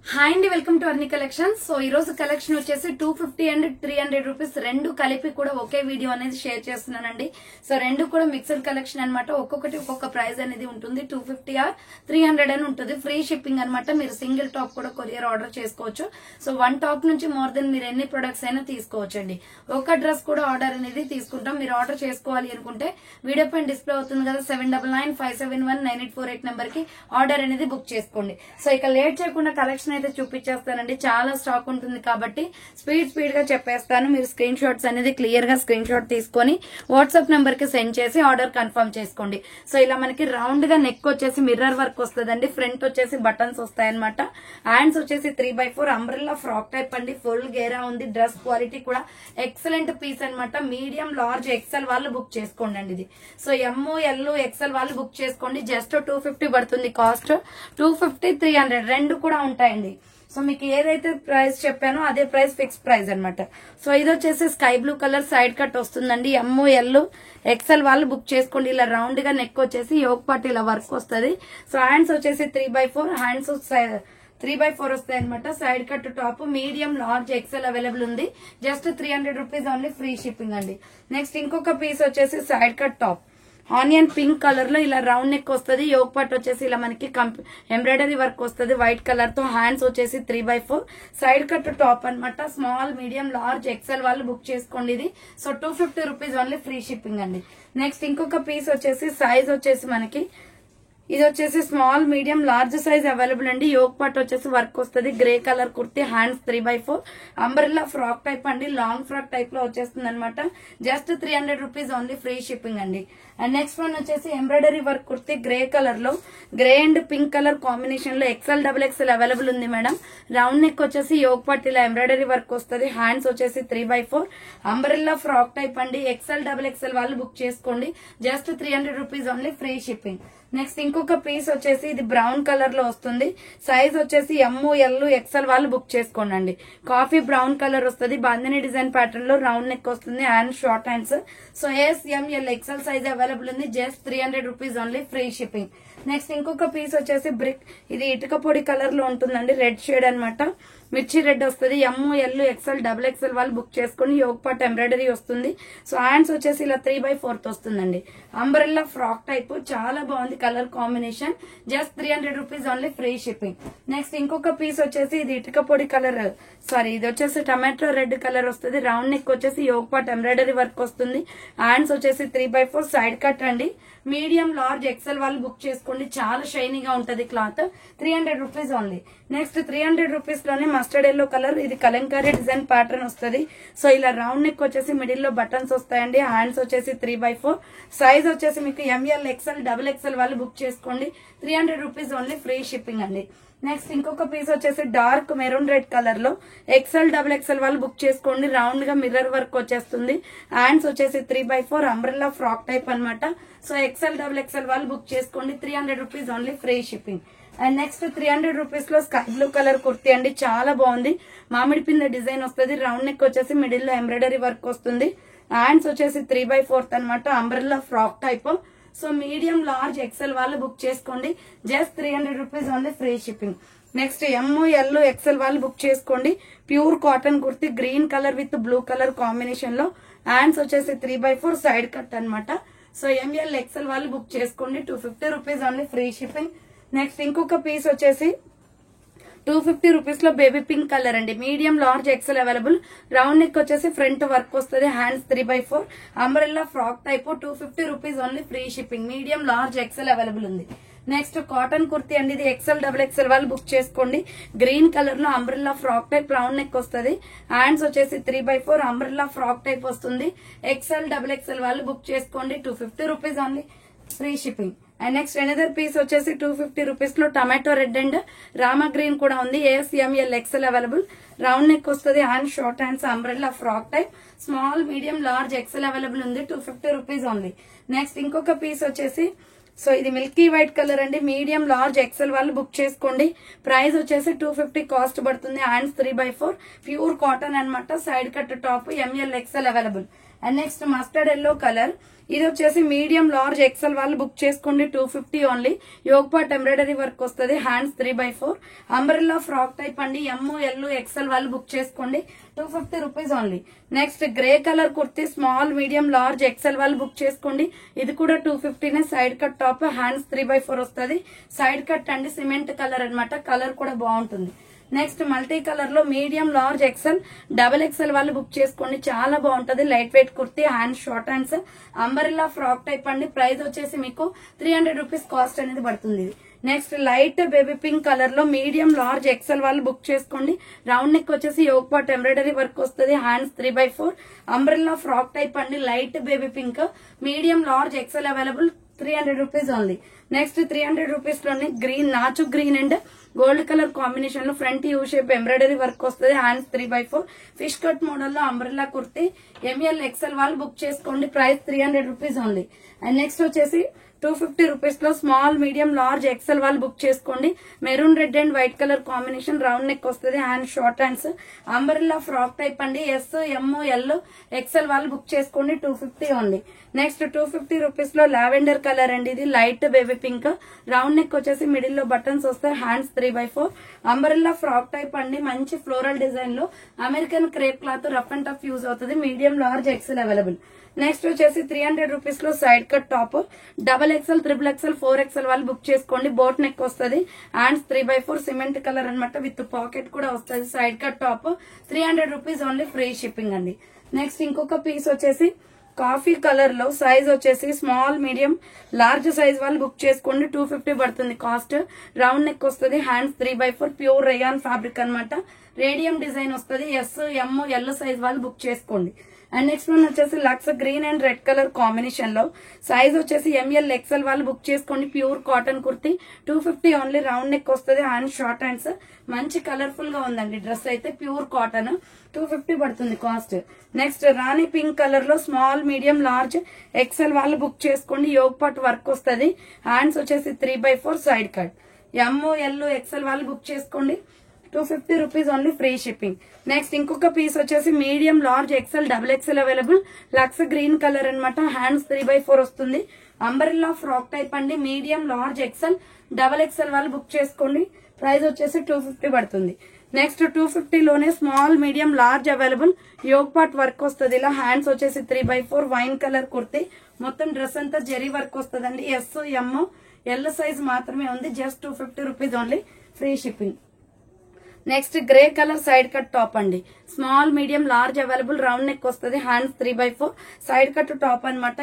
Hi అండి, welcome to అర్ని collection. So ఈ రోజు కలెక్షన్ వచ్చేసి 250 అండ్ 300 రూపీస్ రెండు కలిపి కూడా ఒకే వీడియో అనేది షేర్ చేస్తున్నానండి. సో రెండు కూడా మిక్స్డ్ కలెక్షన్ అనమాట. ఒక్కొక్కటి ఒక్కొక్క ప్రైస్ అనేది ఉంటుంది. 250 ఆర్ 300 అని ఉంటుంది. ఫ్రీ షిప్పింగ్ అనమాట. మీరు సింగిల్ టాప్ కూడా కొరియర్ ఆర్డర్ చేసుకోవచ్చు. సో వన్ టాప్ నుంచి మోర్ దెన్ మీరు ఎన్ని ప్రొడక్ట్స్ అయినా తీసుకోవచ్చండి. ఒక డ్రెస్ కూడా ఆర్డర్ అనేది తీసుకుంటాం. మీరు ఆర్డర్ చేసుకోవాలి అనుకుంటే వీడియో పైన డిస్ప్లే అవుతుంది కదా 7995719848 నెంబర్ కి ఆర్డర్ అనేది బుక్ చేసుకోండి. సో ఇక లేట్ చేయకుండా కలెక్షన్ అయితే చూపించేస్తానండి. చాలా స్టాక్ ఉంటుంది కాబట్టి స్పీడ్ గా చెప్పేస్తాను. మీరు స్క్రీన్ షాట్స్ అనేది క్లియర్ గా స్క్రీన్ షాట్ తీసుకొని వాట్సాప్ నెంబర్ కి సెండ్ చేసి ఆర్డర్ కన్ఫర్మ్ చేసుకోండి. సో ఇలా మనకి రౌండ్ గా నెక్ వచ్చేసి మిర్రర్ వర్క్ వస్తుందండి. ఫ్రంట్ వచ్చేసి బటన్స్ వస్తాయన్నమాట. హ్యాండ్స్ వచ్చేసి 3x4 అంబ్రెల్లా ఫ్రాక్ టైప్ అండి. ఫుల్ గేరా ఉంది. డ్రెస్ క్వాలిటీ కూడా ఎక్సలెంట్ పీస్ అనమాట. మీడియం లార్జ్ ఎక్సెల్ వాళ్ళు బుక్ చేసుకోండి అండి ఇది. సో ML ఎక్సెల్ వాళ్ళు బుక్ చేసుకోండి. జస్ట్ 250 పడుతుంది కాస్ట్. 250 300 రెండు కూడా ఉంటాయండి. సో మీకు ఏదైతే ప్రైస్ చెప్పానో అదే ప్రైస్ ఫిక్స్ ప్రైస్ అనమాట. సో ఇది వచ్చేసి sky blue colour side cut వస్తుందండి. ML ఎక్సెల్ వాళ్ళు బుక్ చేసుకోండి. ఇలా రౌండ్ గా నెక్ వచ్చేసి యోక్ పార్ట్ ఇలా వర్క్ వస్తుంది. సో హ్యాండ్స్ వచ్చేసి 3x4 హ్యాండ్స్ 3x4 వస్తాయి అనమాట. Side cut top medium large XL available ఉంది. Just 300 rupees only free shipping అండి. నెక్స్ట్ ఇంకొక పీస్ వచ్చేసి side cut top onion pink colour లో ఇలా రౌండ్ నెక్ వస్తుంది. యోక్ పార్ట్ వచ్చేసి ఇలా మనకి ఎంబ్రాయిడరీ వర్క్ వస్తుంది వైట్ కలర్ తో. హ్యాండ్స్ వచ్చేసి 3x4 సైడ్ కట్ టాప్ అనమాట. స్మాల్ మీడియం లార్జ్ ఎక్సెల్ వాళ్ళు బుక్ చేసుకోండి ఇది. So 250 rupees only free shipping అండి. నెక్స్ట్ ఇంకొక పీస్ వచ్చేసి సైజ్ వచ్చేసి మనకి ఇది వచ్చేసి small medium large size available అండి. యోక్ పార్ట్ వచ్చేసి వర్క్ వస్తుంది. Grey colour kurti. Hands 3x4 umbrella frock type అండి. లాంగ్ ఫ్రాక్ టైప్ లో వచ్చేస్తుంది అనమాట. Just 300 rupees only free shipping అండి. అండ్ నెక్స్ట్ వన్ వచ్చేసి embroidery work kurti grey colour లో grey and pink colour combination లో XL XXL అవైలబుల్ ఉంది మేడం. రౌండ్ నెక్ వచ్చేసి యోక్ పార్ట్ ఇలా ఎంబ్రాయిడరీ వర్క్ వస్తుంది. హ్యాండ్స్ వచ్చేసి 3x4 అంబ్రెల్లా ఫ్రాక్ టైప్ అండి. XL XXL వాళ్ళు బుక్ చేసుకోండి. Just 300 rupees only free shipping. Next ఇంకొక పీస్ వచ్చేసి ఇది బ్రౌన్ కలర్ లో వస్తుంది. సైజ్ వచ్చేసి ML XL వాళ్ళు బుక్ చేసుకోండి. కాఫీ బ్రౌన్ కలర్ వస్తుంది. బాందిని డిజైన్ ప్యాటర్న్ లో రౌండ్ నెక్ వస్తుంది. Hand short hands. So SML XL size available ఉంది. Just 300 rupees only free shipping. Next ఇంకొక పీస్ వచ్చేసి బ్రిక్ ఇది ఇటుక పొడి కలర్ లో ఉంటుందండి. రెడ్ షేడ్ అనమాట. మిర్చి రెడ్ వస్తుంది. ML XL XXL వాళ్ళు బుక్ చేసుకుని యోక్ పార్ట్ ఎంబ్రాయిడరీ వస్తుంది. సో హ్యాండ్స్ వచ్చేసి ఇలా 3x4 వస్తుందండి. అంబ్రెల్లా ఫ్రాక్ టైప్ చాలా బాగుంది colour combination. Just 300 rupees only free shipping. Next ఇంకొక పీస్ వచ్చేసి ఇది ఇటుక పొడి కలర్ ఇది వచ్చేసి టమాటో రెడ్ కలర్ వస్తుంది. రౌండ్ నెక్ వచ్చేసి యోక్ పార్ట్ ఎంబ్రాయిడరీ వర్క్ వస్తుంది. హ్యాండ్స్ వచ్చేసి 3x4 సైడ్ కట్ అండి. మీడియం లార్జ్ ఎక్సెల్ వాళ్ళు బుక్ చేసుకోండి. చాలా షైనీగా ఉంటది cloth. 300 rupees only. Next 300 rupees లోనే మస్టర్డ్ ఎల్లో కలర్ ఇది కలంకారీ డిజైన్ ప్యాటర్న్ వస్తుంది. సో ఇలా రౌండ్ నెక్ వచ్చేసి మిడిల్ లో బటన్స్ వస్తాయండి. హ్యాండ్స్ వచ్చేసి 3x4 సైజ్ వచ్చేసి మీకు ML XL XXL వాళ్ళు బుక్ చేసుకోండి. 300 రూపీస్ ఓన్లీ ఫ్రీ షిప్పింగ్ అండి. నెక్స్ట్ ఇంకొక పీస్ వచ్చేసి డార్క్ మెరూన్ రెడ్ కలర్ లో XL XXL వాళ్ళు బుక్ చేసుకోండి. రౌండ్ గా మిర్రర్ వర్క్ వచ్చేస్తుంది. హ్యాండ్స్ వచ్చేసి 3x4 అంబ్రెల్లా ఫ్రాక్ టైప్ అనమాట. సో XL XXL వాళ్ళు బుక్ చేసుకోండి. 300 rupees only free shipping. And next 300 rupees లో స్కై బ్లూ కలర్ కుర్తీ అండి. చాలా బాగుంది. మామిడి పింద డిజైన్ వస్తుంది. రౌండ్ నెక్ వచ్చేసి మిడిల్ లో ఎంబ్రాయిడరీ వర్క్ వస్తుంది. హ్యాండ్స్ వచ్చేసి 3x4 అనమాట. Umbrella frock type. So medium large XL వాళ్ళు బుక్ చేసుకోండి. Just 300 rupees only free shipping. Next ML XL వాళ్ళు బుక్ చేసుకోండి. Pure cotton kurti green colour with blue colour combination లో. హ్యాండ్స్ వచ్చేసి 3x4 సైడ్ కట్ అనమాట. So ML XL వాళ్ళు book చేసుకోండి. 250 rupees only free shipping. Next ఇంకొక piece వచ్చేసి 250 rupees లో బేబీ పింక్ కలర్ అండి. Medium large XL available. Round neck వచ్చేసి ఫ్రంట్ వర్క్ వస్తుంది. Hands 3x4 umbrella frock type. 250 rupees only free shipping. Medium large XL available ఉంది. Next cotton kurti అండి. ఇది XL XXL వాళ్ళు బుక్ చేసుకోండి. గ్రీన్ కలర్ లో umbrella frock type round neck వస్తుంది. Hands వచ్చేసి 3x4 అంబ్రెల్లా ఫ్రాక్ టైప్ వస్తుంది. XL XXL వాళ్ళు బుక్ చేసుకోండి. 250 rupees only free shipping. And next another piece వచ్చేసి 250 రూపీస్ లో tomato red and Rama green కూడా ఉంది. SML XL available. Round neck వస్తుంది. Hand short hands umbrella frock type. Small medium large XL available ఉంది. 250 rupees only. Next ఇంకొక piece వచ్చేసి so ఇది milky white colour అండి. మీడియం లార్జ్ XL వాళ్ళు book చేసుకోండి. ప్రైస్ వచ్చేసి 250 కాస్ట్ పడుతుంది. హ్యాండ్స్ 3x4 ప్యూర్ కాటన్ అనమాట. Side cut top ML XL available. And next mustard yellow colour, ఇది వచ్చేసి మీడియం లార్జ్ ఎక్సెల్ వాళ్ళు బుక్ చేసుకోండి 250 only. Yoke part embroidery work వస్తుంది, హ్యాండ్స్ 3/4 అంబ్రెల్లా ఫ్రాక్ టైప్ అండి. ఎల్ ఎక్సెల్ వాళ్ళు book చేసుకోండి 250 rupees only. Next grey colour kurti small medium large XL వాళ్ళు book చేసుకోండి, ఇది కూడా 250నే. సైడ్ కట్ టాప్, హ్యాండ్స్ 3/4 వస్తుంది. సైడ్ కట్ అండి, సిమెంట్ కలర్ అన్నమాట, కలర్ కూడా బాగుంటుంది. నెక్స్ట్ మల్టీ కలర్ లో medium large XL double XL వాళ్ళు బుక్ చేసుకోండి, చాలా బాగుంటది. Light weight kurti, hands short hands, umbrella frock type అండి. ప్రైస్ వచ్చేసి మీకు 300 రూపీస్ కాస్ట్ అనేది పడుతుంది. Next light baby pink colour లో మీడియం లార్జ్ ఎక్సెల్ వాళ్ళు బుక్ చేసుకోండి. రౌండ్ నెక్ వచ్చేసి యోగ్ పార్ట్ ఎంబ్రాయిడరీ వర్క్ వస్తుంది, హ్యాండ్స్ 3/4 అంబ్రెల్లా ఫ్రాక్ టైప్ అండి. Light baby pink, medium large XL available, 300 rupees only. Next 300 rupees లోని green, నాచు green and gold colour combination లో front U shape embroidery work వస్తుంది, hands 3/4 fish cut model లో umbrella kurti. M L XL వాళ్ళు book చేసుకోండి, price 300 rupees only. And next వచ్చేసి 250 rupees లో small medium large XL వాళ్ళు బుక్ చేసుకోండి. Maroon red and white colour combination, round neck వస్తుంది, hands short hands, umbrella frock type అండి. L XL వాళ్ళు book చేసుకోండి 250 ఓన్లీ. నెక్స్ట్ 250 రూపీస్ లో lavender colour అండి, ఇది light baby pink. Round neck వచ్చేసి మిడిల్ లో బటన్స్ వస్తాయి, హ్యాండ్స్ 3/4 అంబ్రెల్లా ఫ్రాక్ టైప్ అండి. మంచి ఫ్లోరల్ డిజైన్ లో American crepe cloth, rough and tough use అవుతుంది. Medium large XL available. Next వచ్చేసి 300 రూపీస్ లో side cut top, double XL, triple XL, 4XL వాళ్ళు బుక్ చేసుకోండి. బోట్ నెక్ వస్తుంది, హ్యాండ్స్ 3/4 సిమెంట్ కలర్ అనమాట, విత్ పాకెట్ కూడా వస్తుంది. Side cut top 300 rupees only, free shipping అండి. నెక్స్ట్ ఇంకొక పీస్ వచ్చేసి కాఫీ కలర్ లో, సైజ్ వచ్చేసి స్మాల్ మీడియం లార్జ్ సైజ్ వాళ్ళు బుక్ చేసుకోండి, 250 పడుతుంది కాస్ట్. రౌండ్ నెక్ వస్తుంది, హ్యాండ్స్ 3/4 ప్యూర్ రేయాన్ ఫ్యాబ్రిక్ అనమాట. రేడియం డిజైన్ వస్తుంది. ఎల్ సైజ్ వాళ్ళు బుక్ చేసుకోండి. అండ్ నెక్స్ట్ వన్ వచ్చేసి lux green and red colour combination లో, సైజ్ వచ్చేసి ఎంఎల్ ఎక్సెల్ వాళ్ళు బుక్ చేసుకోండి. Pure cotton kurti 250 only. Round neck వస్తుంది, హ్యాండ్ షార్ట్ హ్యాండ్స్. మంచి కలర్ఫుల్ గా ఉందండి డ్రెస్ అయితే, ప్యూర్ కాటన్, 250 పడుతుంది cost. Next rani pink colour లో స్మాల్ మీడియం లార్జ్ ఎక్సెల్ వాళ్ళు బుక్ చేసుకోండి. యోగ్ పార్ట్ వర్క్ వస్తుంది, హ్యాండ్స్ వచ్చేసి 3/4 సైడ్ కట్. ఎల్ ఎక్సెల్ వాళ్ళు బుక్ చేసుకోండి, 250 rupees only, free shipping. Next ఇంకొక పీస్ వచ్చేసి medium large XL double XL available, lux green colour అనమాట, హ్యాండ్స్ 3/4 వస్తుంది. అంబరిల్లా ఫ్రాక్ టైప్ అండి. Medium large XL double XL వాళ్ళు బుక్ చేసుకోండి, ప్రైస్ వచ్చేసి 250 పడుతుంది. నెక్స్ట్ 250 లోనే small medium large available, yoke part work వస్తుంది ఇలా. హ్యాండ్స్ వచ్చేసి 3/4 వైన్ కలర్ కుర్తీ. మొత్తం డ్రెస్ అంతా జరీ వర్క్ వస్తుందండి. ఎల్ సైజ్ మాత్రమే ఉంది, just 250 rupees only, free shipping. Next grey colour side cut top అండి, small medium large available, round neck వస్తుంది, హ్యాండ్స్ 3/4 సైడ్ కట్ టాప్ అనమాట.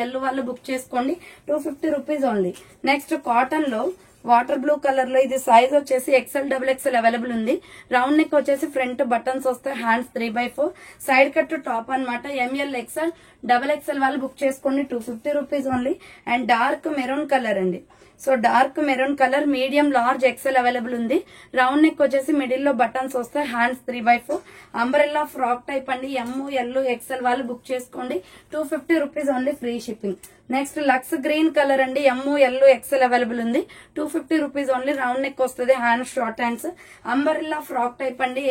ఎల్ వాళ్ళు బుక్ చేసుకోండి, 250 రూపీస్ ఓన్లీ. నెక్స్ట్ కాటన్ లో వాటర్ బ్లూ కలర్ లో, ఇది సైజ్ వచ్చేసి XL double XL available ఉంది. రౌండ్ నెక్ వచ్చేసి ఫ్రంట్ బటన్స్ వస్తాయి, హ్యాండ్స్ 3/4 సైడ్ కట్ టాప్ అనమాట. ఎంఎల్ ఎక్సెల్ డబల్ ఎక్సెల్ వాళ్ళు బుక్ చేసుకోండి, 250 rupees only. And dark maroon colour అండి, so dark maroon colour medium large XL available ఉంది. Round neck వచ్చేసి middle లో బటన్స్ వస్తాయి, హ్యాండ్స్ 3/4 అంబ్రెల్లా ఫ్రాక్ టైప్ అండి. L XL వాళ్ళు బుక్ చేసుకోండి, 250 rupees only, free shipping. Next lux green colour అండి, L XL available ఉంది, 250 రూపీస్ ఓన్లీ. రౌండ్ నెక్ వస్తుంది, hands short hands, umbrella frock type అండి.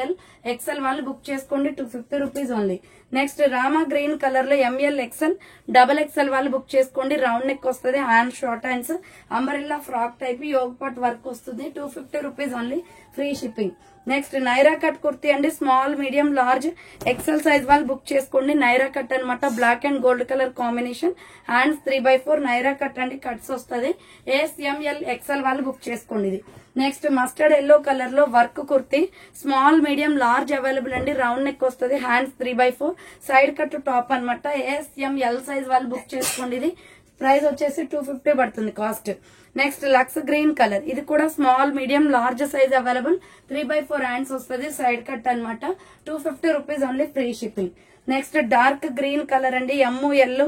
ఎల్ ఎక్సెల్ వాళ్ళు book చేసుకోండి, 250 rupees only. Next Rama green colour లో M L XL double XL వాళ్ళు book చేసుకోండి. Round neck వస్తుంది, hand short hands, umbrella frock type, yoke part work వస్తుంది, 250 rupees only, free shipping. Next Naira cut kurti అండి, small medium large XL size వాళ్ళు book చేసుకోండి. Naira cut అనమాట, black and gold colour combination, hands 3/4 Naira cut అండి, cuts వస్తుంది. L XL వాళ్ళు book చేసుకోండి ఇది. నెక్స్ట్ మస్టర్డ్ ఎల్లో కలర్ లో work kurti, small medium large available అండి. రౌండ్ నెక్ వస్తుంది, హ్యాండ్స్ 3/4 సైడ్ కట్ టాప్ అనమాట. ఎల్ సైజ్ వాళ్ళు బుక్ చేసుకోండి ఇది. ప్రైస్ వచ్చేసి 250 పడుతుంది cost. Next lux green colour, ఇది కూడా small medium large size available, 3/4 hands వస్తుంది, సైడ్ కట్ అనమాట, 250 rupees only, free shipping. Next dark green colour అండి, ఎల్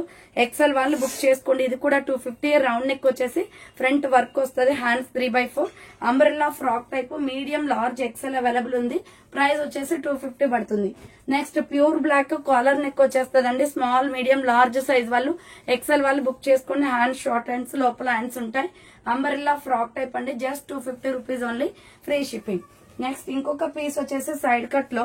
ఎక్సెల్ వాళ్ళు బుక్ చేసుకోండి, ఇది కూడా 250. రౌండ్ నెక్ వచ్చేసి ఫ్రంట్ వర్క్ వస్తుంది, hands 3/4 umbrella frock type, medium large XL available ఉంది, ప్రైస్ వచ్చేసి 250 పడుతుంది. Next pure black collar neck వచ్చేస్తుందండి, స్మాల్ మీడియం లార్జ్ సైజ్ వాళ్ళు ఎక్సెల్ వాళ్ళు బుక్ చేసుకోండి. హ్యాండ్స్ షార్ట్ హ్యాండ్స్, లోపల హ్యాండ్స్ ఉంటాయి, అంబ్రెల్లా ఫ్రాక్ టైప్ అండి, just 250 rupees only, free shipping. Next ఇంకొక పీస్ వచ్చేసి సైడ్ కట్ లో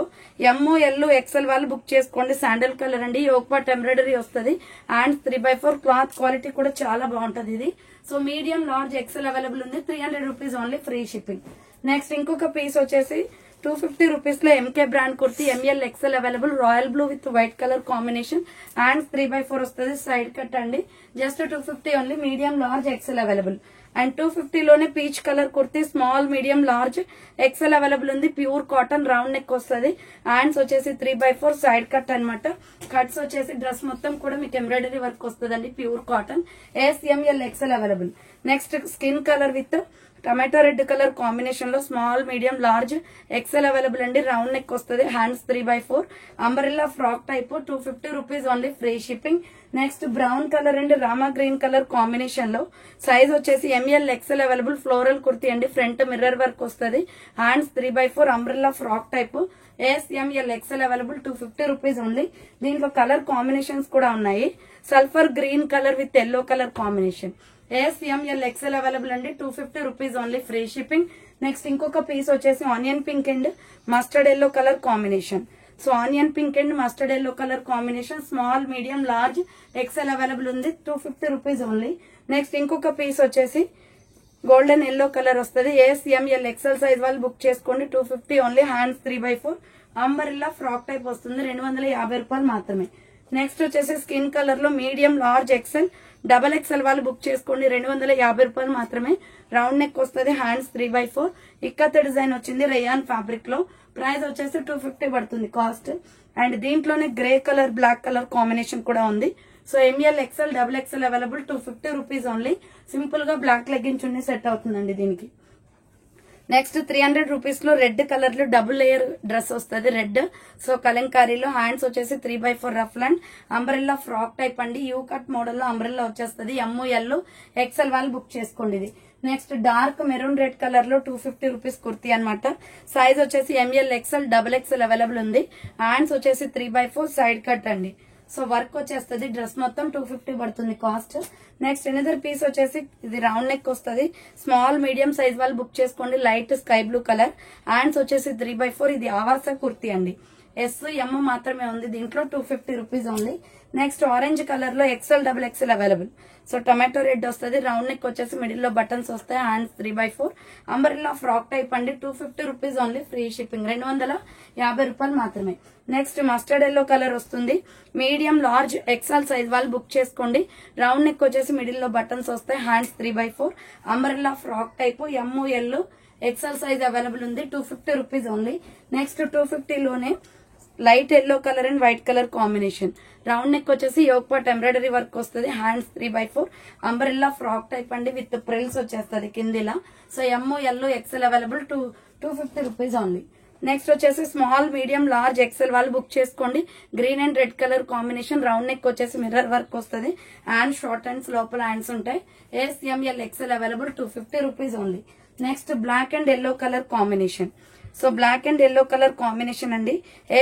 ML XL వాళ్ళు బుక్ చేసుకోండి. శాండల్ కలర్ అండి, యోక్ పార్ట్ ఎంబ్రాయిడరీ వస్తుంది అండ్ 3/4 క్లాత్ క్వాలిటీ కూడా చాలా బాగుంటది ఇది. So medium large XL available ఉంది. 300 rupees only, free shipping. Next ఇంకొక పీస్ వచ్చేసి 250 రూపీస్ లో MK brand kurti ML XL available, royal blue with white colour combination and 3/4 వస్తుంది. సైడ్ కట్ అండి, just 250 only. Medium large XL available. And 250 లోనే peach colour kurti small medium large XL available ఉంది. Pure cotton, round neck వస్తుంది. Hands వచ్చేసి 3/4 side cut అనమాట. Cuts వచ్చేసి dress మొత్తం కూడా మీకు ఎంబ్రాయిడరీ వర్క్ వస్తుందండి, pure cotton. SML XL available. Next skin colour with tomato red colour combination లో small medium large XL available అండి. రౌండ్ నెక్ వస్తుంది. Hands 3/4 umbrella frock type, 250 rupees only, free shipping. Next brown colour and Rama green colour combination లో size వచ్చేసి ML XL available. Floral kurti అండి, front mirror work వస్తుంది. Hands 3/4 umbrella frock type. SML XL available, 250 rupees only. దీంట్లో colour combinations కూడా ఉన్నాయి. Sulphur green colour with yellow colour combination. SML XL available అండి, 250 rupees only, free shipping. Next ఇంకొక piece వచ్చేసి onion pink and mustard yellow colour combination. So onion pink and mustard yellow colour combination small medium large XL available ఉంది, 250 rupees only. Next ఇంకొక piece వచ్చేసి golden yellow colour వస్తుంది. SML XL size వాళ్ళు book చేసుకోండి, 250 only. Hands 3/4 umbrella frock type వస్తుంది, 250 రూపాయలు మాత్రమే. Next వచ్చేసి స్కిన్ కలర్ లో మీడియం లార్జ్ XL XXL వాళ్ళు బుక్ చేసుకోండి, 250 రూపాయలు మాత్రమే. రౌండ్ నెక్ వస్తుంది. హ్యాండ్స్ 3/4 ఇక్కత్ డిజైన్ వచ్చింది రేయాన్ ఫ్యాబ్రిక్ లో. ప్రైస్ వచ్చేసి 250 పడుతుంది కాస్ట్. అండ్ దీంట్లోనే grey colour black colour combination కూడా ఉంది. So ML XL XXL available, 250 rupees only. Simple గా బ్లాక్ లెగ్గిన్స్ చున్నీ సెట్ అవుతుందండి దీనికి. నెక్స్ట్ 300 రూపీస్ లో రెడ్ కలర్ లో డబుల్ లేయర్ డ్రెస్ వస్తుంది, రెడ్. సో కలంకారీలో హ్యాండ్స్ వచ్చేసి 3/4 rough and umbrella frock type అండి. యూ కట్ మోడల్ లో అంబ్రెల్లా వచ్చేస్తుంది. ML XL వాళ్ళు బుక్ చేసుకోండి ఇది. Next dark maroon red colour లో 250 రూపీస్ కుర్తీ అనమాట. సైజ్ వచ్చేసి ML XL XXL అవైలబుల్ ఉంది. హ్యాండ్స్ వచ్చేసి 3/4 సైడ్ కట్ అండి. సో వర్క్ వచ్చేస్తుంది, డ్రెస్ మొత్తం 250 పడుతుంది కాస్ట్. నెక్స్ట్ ఎనదర్ పీస్ వచ్చేసి ఇది రౌండ్ నెక్ వస్తుంది. స్మాల్ మీడియం సైజ్ వాళ్ళు బుక్ చేసుకోండి, light sky blue colour. Hands వచ్చేసి 3/4. ఇది ఆవాస కుర్తీ అండి, SM మాత్రమే ఉంది దీంట్లో, 250 rupees only. Next orange colour లో XL XXL available. So tomato red వస్తుంది. రౌండ్ నెక్ వచ్చేసి మిడిల్ లో బటన్స్ వస్తాయి. హ్యాండ్స్ 3/4 అంబ్రెల్లా ఫ్రాక్ టైప్ అండి, 250 రూపీస్ ఓన్లీ, ఫ్రీ షిప్పింగ్, 250 రూపాయలు మాత్రమే. నెక్స్ట్ మస్టర్డ్ ఎల్లో కలర్ వస్తుంది. మీడియం లార్జ్ XL సైజ్ వాళ్ళు బుక్ చేసుకోండి. రౌండ్ నెక్ వచ్చేసి మిడిల్ లో బటన్స్ వస్తాయి. Hands 3/4 umbrella frock type. ML XL size available ఉంది, 250 రూపీస్ ఓన్లీ. నెక్స్ట్ 250 లోనే light yellow colour and white colour combination. Round neck వచ్చేసి yoke part embroidery work వస్తుంది. Hands 3/4 umbrella frock type అండి, with frills వచ్చేస్తుంది కిందిలా. So ML XL available, 250 rupees only. Next వచ్చేసి small medium large XL వాళ్ళు book చేసుకోండి. Green and red colour combination. Round neck వచ్చేసి mirror work వస్తుంది. Hand short hands, లోపల హ్యాండ్స్ ఉంటాయి. SML XL available, 250 rupees only. Next black and yellow colour combination. So black and yellow colour combination అండి.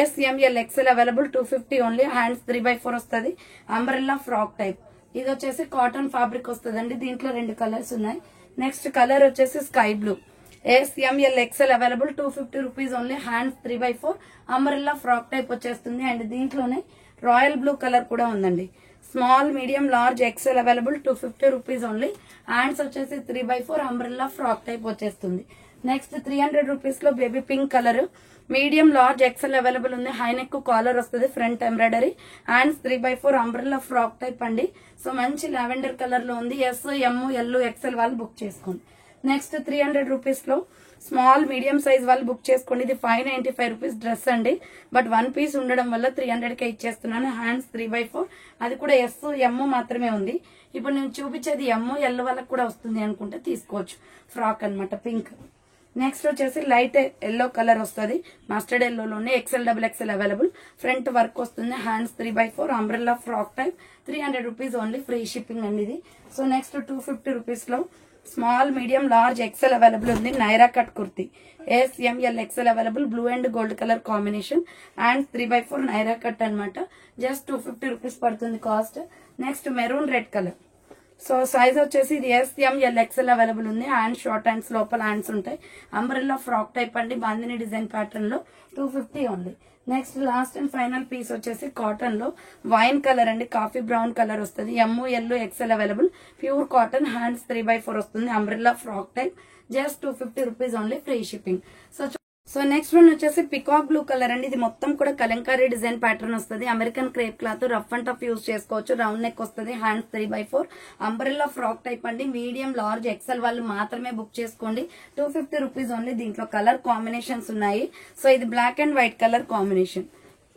SML XL available, 250 only. Hands 3/4 వస్తుంది. Umbrella frock type. ఇది వచ్చేసి cotton fabric వస్తుంది అండి. దీంట్లో 2 colours ఉన్నాయి. నెక్స్ట్ కలర్ వచ్చేసి sky blue. SML XL available, 250 rupees only. Hands 3/4 umbrella frock type వచ్చేస్తుంది. అండ్ దీంట్లోనే రాయల్ బ్లూ కలర్ కూడా ఉందండి. Small medium large XL available, 250 rupees only. Hands వచ్చేసి 3/4 అంబ్రెల్లా ఫ్రాక్ టైప్ వచ్చేస్తుంది. నెక్స్ట్ 300 రూపీస్ లో baby pink colour medium large XL available ఉంది. High neck collar వస్తుంది, front embroidery. Hands 3/4 umbrella frock type అండి. So మంచి lavender colour లో ఉంది. SML XL వాళ్ళు బుక్ చేసుకోండి. నెక్స్ట్ 300 రూపీస్ లో స్మాల్ మీడియం సైజ్ వాళ్ళు బుక్ చేసుకోండి. ఇది 595 రూపీస్ డ్రెస్ అండి. బట్ 1 పీస్ ఉండడం వల్ల 300కే ఇచ్చేస్తున్నాను. హ్యాండ్స్ 3/4 అది కూడా SM మాత్రమే ఉంది. ఇప్పుడు నేను చూపించేది ML వాళ్ళకి కూడా వస్తుంది అనుకుంటే తీసుకోవచ్చు. ఫ్రాక్ అన్నమాట, పింక్. నెక్స్ట్ వచ్చేసి లైట్ ఎల్లో కలర్ వస్తుంది. మస్టర్డ్ ఎల్లోలోనే XL XXL available. Front work వస్తుంది. Hands 3/4 umbrella frock type, 300 rupees only, free shipping అండి ఇది. సో నెక్స్ట్ 250 రూపీస్ లో small medium large XL available ఉంది. Naira cut kurti. SML XL available, blue and gold colour combination. Hands 3/4 Naira cut అనమాట. Just 250 rupees పడుతుంది cost. Next maroon red colour. So size వచ్చేసి ఇది SML XL available ఉంది. Hands short hands, లోపల hands ఉంటాయి. Umbrella frock type అండి, bandhani design pattern లో 250 only. Next last and final piece వచ్చేసి కాటన్ లో వైన్ కలర్ అండి, కాఫీ బ్రౌన్ కలర్ వస్తుంది. ML XL available, pure cotton, hands 3/4 వస్తుంది. Umbrella frock type, just 250 rupees only, free shipping. So next one వచ్చేసి peacock blue colour అండి. ఇది మొత్తం కూడా కలంకారీ డిజైన్ ప్యాటర్న్ వస్తుంది. American crepe cloth, rough and tough use చేసుకోవచ్చు. Round neck వస్తుంది, hands 3/4, umbrella frock type అండి. మీడియం, లార్జ్, ఎక్సెల్ వాళ్ళు మాత్రమే బుక్ చేసుకోండి. 250 రూపీస్ ఓన్లీ. దీంట్లో కలర్ కాంబినేషన్స్ ఉన్నాయి. సో ఇది black and white colour combination.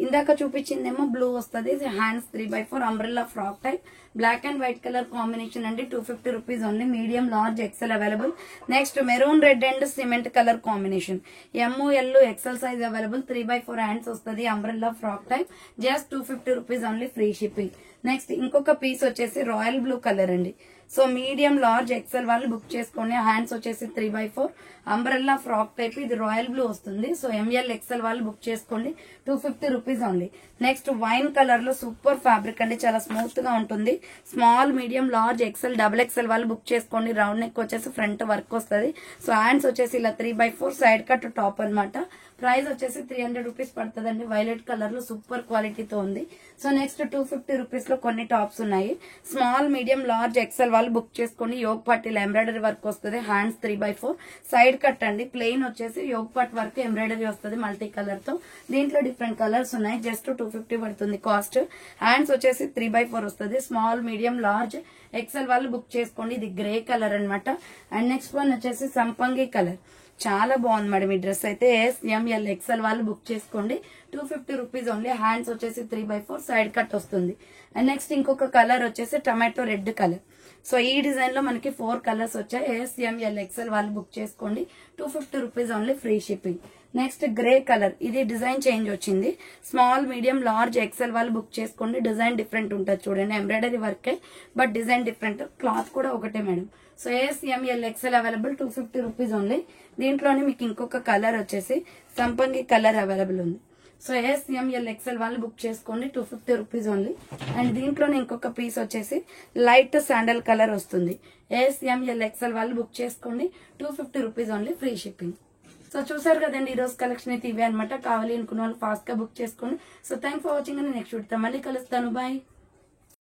ఇందాక చూపించిందేమో బ్లూ వస్తుంది. Hands 3/4, umbrella frock type, black and white colour combination అండి. 250 rupees only. Medium, large, XL available. Next maroon red and cement colour combination. ML XL size available. 3/4 hands వస్తుంది. Umbrella frock type, just 250 rupees only, free shipping. Next ఇంకొక piece వచ్చేసి royal blue colour అండి. So medium, large, XL వాళ్ళు book చేసుకోండి. Hands వచ్చేసి 3/4, umbrella frock type, ఇది royal blue వస్తుంది. So ML XL వాళ్ళు బుక్ చేసుకోండి. 250 rupees only. Next wine colour లో సూపర్ ఫ్యాబ్రిక్ అండి, చాలా స్మూత్ గా ఉంటుంది. Small, medium, large, XL, double XL వాళ్ళు బుక్ చేసుకోండి. రౌండ్ నెక్ వచ్చేసి ఫ్రంట్ వర్క్ వస్తుంది. సో హ్యాండ్స్ వచ్చేసి ఇలా 3/4, సైడ్ కట్ టాప్ అన్నమాట. ప్రైస్ వచ్చేసి 300 రూపీస్ పడుతుందండి. వైలెట్ కలర్ లో సూపర్ క్వాలిటీతో ఉంది. సో నెక్స్ట్ 250 రూపీస్ లో కొన్ని టాప్స్ ఉన్నాయి. స్మాల్, మీడియం, లార్జ్, ఎక్సెల్ వాళ్ళు బుక్ చేసుకోండి. యోగ్ పట్టీలు ఎంబ్రాయిడరీ వర్క్ వస్తుంది. హ్యాండ్స్ 3/4, సైడ్ కట్ అండి. ప్లెయిన్ వచ్చేసి యోగ్ పట్ వర్క్ ఎంబ్రాయిడరీ వస్తుంది మల్టీ కలర్ తో. దీంట్లో డిఫరెంట్ కలర్స్ ఉన్నాయి. జస్ట్ 250 పడుతుంది కాస్ట్. హ్యాండ్స్ వచ్చేసి 3/4 వస్తుంది. స్మాల్, మీడియం, లార్జ్, ఎక్సెల్ వాళ్ళు బుక్ చేసుకోండి. ఇది గ్రే కలర్ అన్నమాట. అండ్ నెక్స్ట్ వన్ వచ్చేసి సంపంగి కలర్. చాలా బాగుంది మేడం ఈ డ్రెస్ అయితే. SML XL వాళ్ళు బుక్ చేసుకోండి. 250 రూపీస్ ఓన్లీ. హ్యాండ్స్ వచ్చేసి 3/4, సైడ్ కట్ వస్తుంది. అండ్ నెక్స్ట్ ఇంకొక కలర్ వచ్చేసి టమాటో రెడ్ కలర్. సో ఈ డిజైన్ లో మనకి 4 కలర్స్ వచ్చాయి. SML XL వాళ్ళు బుక్ చేసుకోండి. 250 rupees only, free shipping. Next grey colour, ఇది డిజైన్ చేంజ్ వచ్చింది. స్మాల్, మీడియం, లార్జ్, ఎక్సెల్ వాళ్ళు బుక్ చేసుకోండి. డిజైన్ డిఫరెంట్ ఉంటుంది చూడండి. ఎంబ్రాయిడరీ వర్కే బట్ డిజైన్ డిఫరెంట్. క్లాత్ కూడా ఒకటే madam. So SML XL available, 250 rupees only. దీంట్లోనే మీకు ఇంకొక కలర్ వచ్చేసి సంపంగి కలర్ అవైలబుల్ ఉంది. సో SML XL వాళ్ళు బుక్ చేసుకోండి. 250 రూపీస్ ఓన్లీ. అండ్ దీంట్లోనే ఇంకొక పీస్ వచ్చేసి లైట్ శాండల్ కలర్ వస్తుంది. SML XL వాళ్ళు బుక్ చేసుకోండి. 250 rupees only, free shipping. So చూసారు కదండి, ఈ రోజు కలెక్షన్ అయితే ఇవే అనమాట. కావాలి అనుకున్న వాళ్ళు ఫాస్ట్ గా బుక్ చేసుకోండి. So thank for watching. Next వీడియోతో మళ్ళీ కలుస్తాను. బాయ్.